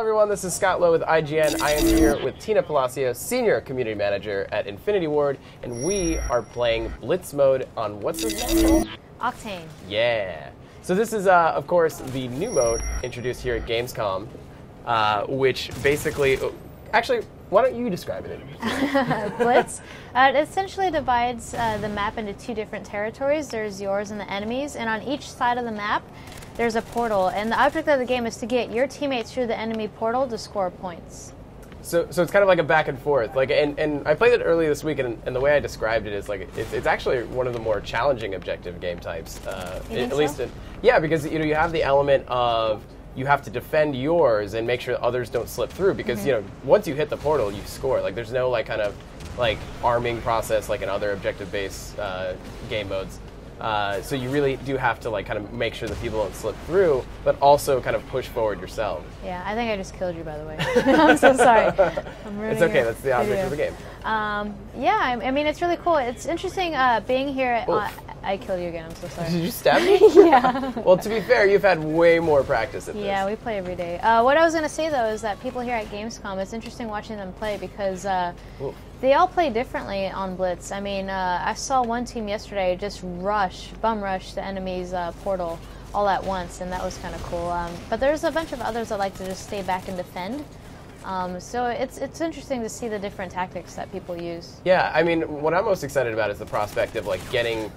everyone, this is Scott Lowe with IGN. I am here with Tina Palacios, Senior Community Manager at Infinity Ward, and we are playing Blitz mode on, what's this mode called? Octane. Yeah. So this is, of course, the new mode introduced here at Gamescom, which basically... Actually, why don't you describe it? Blitz. It essentially divides the map into two different territories. There's yours and the enemies, and on each side of the map, there's a portal. And the object of the game is to get your teammates through the enemy portal to score points. So it's kind of like a back and forth. Like, and I played it earlier this week, and the way I described it is like it's actually one of the more challenging objective game types. At least, yeah, because you have the element of you have to defend yours and make sure others don't slip through, because once you hit the portal, you score. Like, there's no like kind of like arming process like in other objective-based game modes. So you really do have to like kind of make sure that people don't slip through, but also kind of push forward yourself. Yeah, I think I just killed you, by the way. I'm so sorry. It's okay. That's the object of the game. Yeah, I mean, it's really cool. It's interesting being here. I killed you again. I'm so sorry. Did you stab me? Yeah. Well, to be fair, you've had way more practice at this. Yeah, we play every day. What I was going to say, though, is that people here at Gamescom, it's interesting watching them play because they all play differently on Blitz. I mean, I saw one team yesterday just bum rush the enemy's portal all at once, and that was kind of cool. But there's a bunch of others that like to just stay back and defend. So it's interesting to see the different tactics that people use. Yeah, I mean, what I'm most excited about is the prospect of like getting,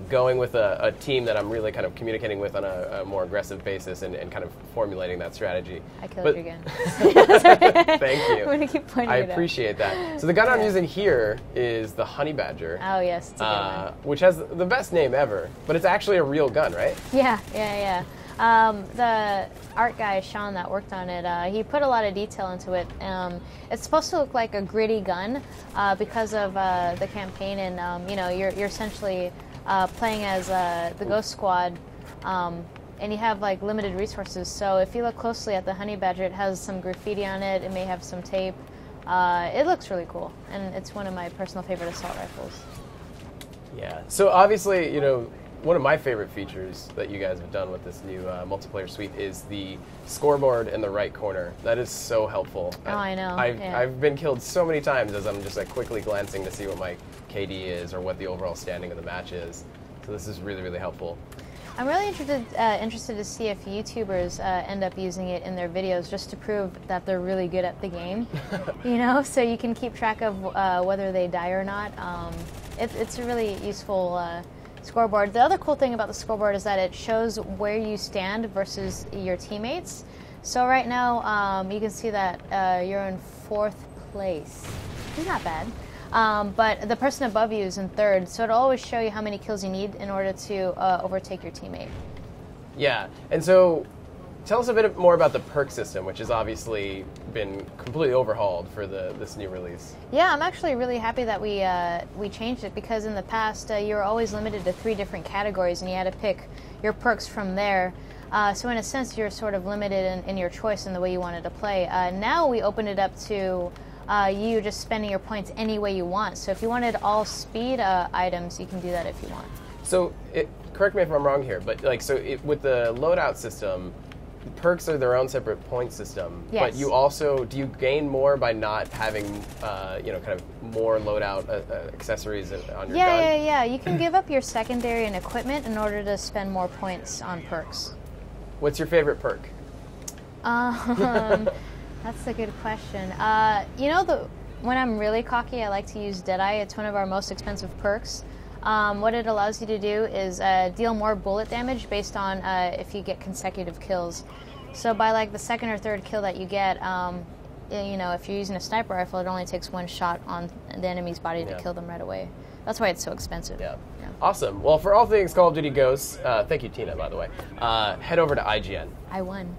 going with a team that I'm really kind of communicating with on a more aggressive basis and kind of formulating that strategy. I killed you again. Thank you. I'm going to keep pointing I it out. appreciate that. So the gun I'm using here is the Honey Badger. Oh, yes, it's a good one. Which has the best name ever, but it's actually a real gun, right? Yeah. The art guy, Sean, that worked on it, he put a lot of detail into it. It's supposed to look like a gritty gun because of the campaign, and you're essentially playing as the Ghost Squad, and you have like limited resources. So if you look closely at the Honey Badger, it has some graffiti on it. It may have some tape. It looks really cool, and it's one of my personal favorite assault rifles. Yeah. So obviously, one of my favorite features that you guys have done with this new multiplayer suite is the scoreboard in the right corner. That is so helpful. Oh, I know. I've been killed so many times as I'm just like quickly glancing to see what my KD is or what the overall standing of the match is. So this is really, really helpful. I'm really interested to see if YouTubers end up using it in their videos just to prove that they're really good at the game. So you can keep track of whether they die or not. It's a really useful scoreboard. The other cool thing about the scoreboard is that it shows where you stand versus your teammates. So right now, you can see that you're in 4th place. It's not bad. But the person above you is in 3rd, so it'll always show you how many kills you need in order to overtake your teammate. Yeah, and so tell us a bit more about the Perk System, which has obviously been completely overhauled for this new release. Yeah, I'm actually really happy that we changed it, because in the past you were always limited to 3 different categories, and you had to pick your perks from there. So in a sense, you're sort of limited in your choice in the way you wanted to play. Now we opened it up to you just spending your points any way you want. So if you wanted all speed items, you can do that if you want. So correct me if I'm wrong here, but like with the loadout system, perks are their own separate point system. Yes. But you also, do you gain more by not having, kind of more loadout accessories on your gun? Yeah. You can give up your secondary and equipment in order to spend more points on perks. What's your favorite perk? That's a good question. When I'm really cocky, I like to use Deadeye. It's one of our most expensive perks. What it allows you to do is deal more bullet damage based on if you get consecutive kills. So by like the 2nd or 3rd kill that you get, if you're using a sniper rifle, it only takes 1 shot on the enemy's body to kill them right away. That's why it's so expensive. Yeah. Awesome. Well, for all things Call of Duty Ghosts, thank you, Tina, by the way, head over to IGN. I won.